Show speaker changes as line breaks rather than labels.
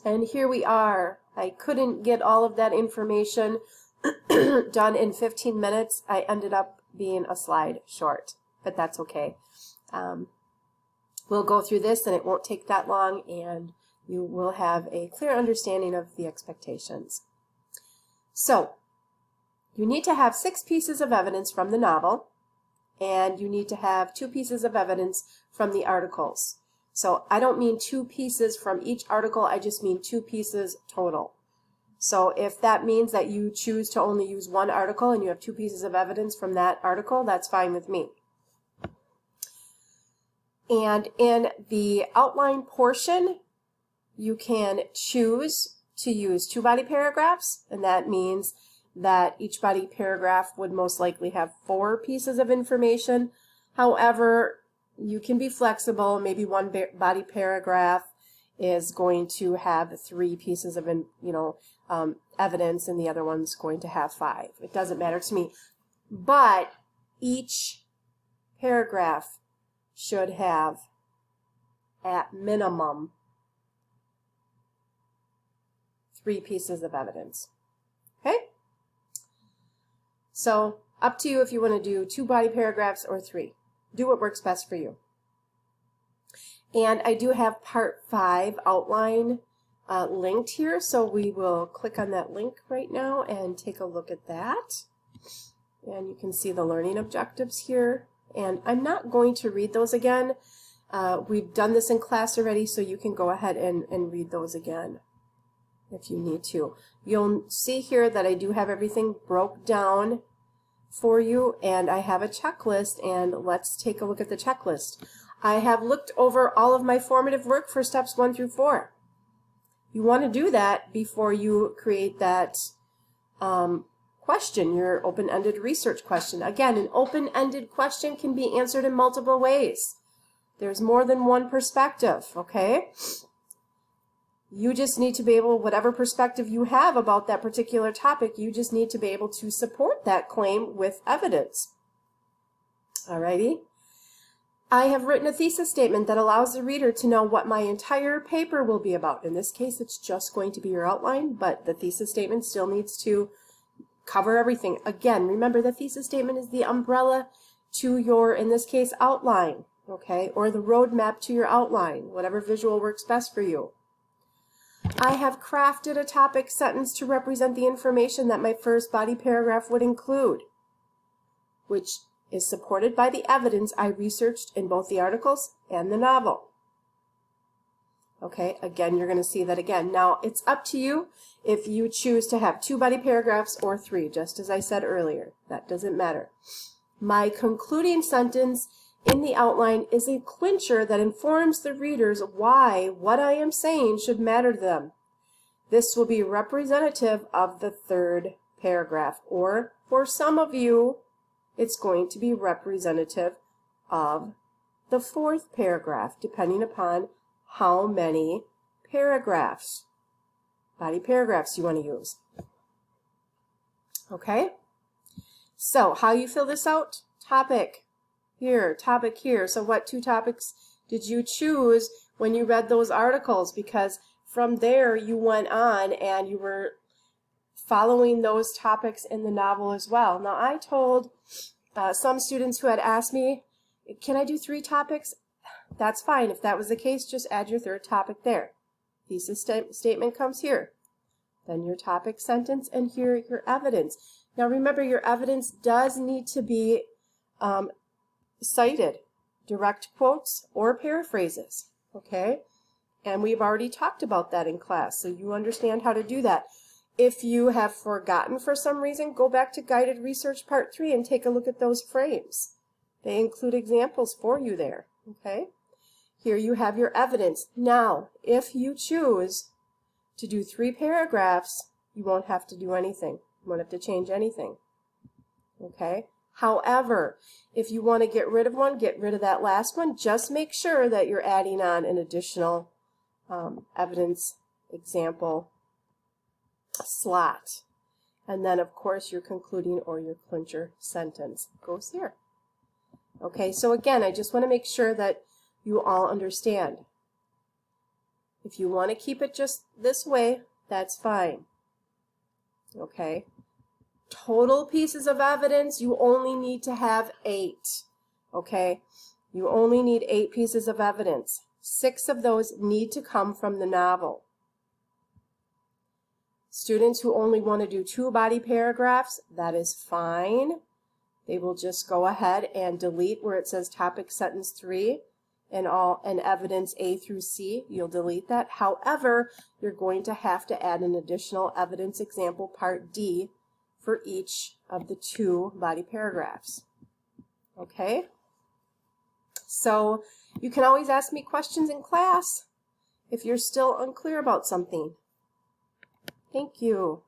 And here we are. I couldn't get all of that information done in 15 minutes. I ended up being a slide short, but that's okay. We'll go through this and it won't take that long, and you will have a clear understanding of the expectations. So, you need to have 6 pieces of evidence from the novel, and you need to have 2 pieces of evidence from the articles. So I don't mean 2 pieces from each article, I just mean 2 pieces total. So if that means that you choose to only use 1 article and you have 2 pieces of evidence from that article, that's fine with me. And in the outline portion, you can choose to use 2 body paragraphs, and that means that each body paragraph would most likely have 4 pieces of information. However, you can be flexible. Maybe one body paragraph is going to have 3 pieces of evidence, and the other one's going to have 5. It doesn't matter to me. But each paragraph should have, at minimum, 3 pieces of evidence. Okay? So, up to you if you want to do 2 body paragraphs or 3. Do what works best for you. And I do have part 5 outline linked here, so we will click on that link right now and take a look at that. And you can see the learning objectives here. And I'm not going to read those again. We've done this in class already, so you can go ahead and read those again if you need to. You'll see here that I do have everything broke down for you, and I have a checklist, and let's take a look at the checklist. I have looked over all of my formative work for steps 1 through 4. You want to do that before you create that question, your open-ended research question. Again, an open-ended question can be answered in multiple ways. There's more than one perspective, okay? You just need to be able, whatever perspective you have about that particular topic, you just need to be able to support that claim with evidence. Alrighty? I have written a thesis statement that allows the reader to know what my entire paper will be about. In this case, it's just going to be your outline, but the thesis statement still needs to cover everything. Again, remember the thesis statement is the umbrella to your, in this case, outline, okay? Or the roadmap to your outline, whatever visual works best for you. I have crafted a topic sentence to represent the information that my first body paragraph would include, which is supported by the evidence I researched in both the articles and the novel. Okay, again, you're going to see that again. Now, it's up to you if you choose to have 2 body paragraphs or 3, just as I said earlier. That doesn't matter. My concluding sentence in the outline is a clincher that informs the readers why what I am saying should matter to them. This will be representative of the 3rd paragraph, or for some of you, it's going to be representative of the 4th paragraph, depending upon how many paragraphs, body paragraphs you want to use. Okay? So, how you fill this out? Topic here, topic here. So what 2 topics did you choose when you read those articles? Because from there you went on and you were following those topics in the novel as well. Now, I told some students who had asked me, can I do 3 topics? That's fine. If that was the case, just add your 3rd topic there. Thesis statement comes here. Then your topic sentence, and here your evidence. Now remember, your evidence does need to be cited, direct quotes or paraphrases, okay? And we've already talked about that in class, so you understand how to do that. If you have forgotten for some reason, go back to Guided Research Part 3 and take a look at those frames. They include examples for you there, okay? Here you have your evidence. Now, if you choose to do 3 paragraphs, you won't have to do anything. You won't have to change anything, okay? However, if you want to get rid of one, get rid of that last one. Just make sure that you're adding on an additional evidence example slot. And then, of course, your concluding or your clincher sentence goes here. Okay, so again, I just want to make sure that you all understand. If you want to keep it just this way, that's fine. Okay? Total pieces of evidence, you only need to have 8. Okay? You only need 8 pieces of evidence. 6 of those need to come from the novel. Students who only want to do 2 body paragraphs, that is fine. They will just go ahead and delete where it says topic sentence 3 and evidence A through C. You'll delete that. However, you're going to have to add an additional evidence example part D for each of the 2 body paragraphs. Okay? So you can always ask me questions in class if you're still unclear about something. Thank you.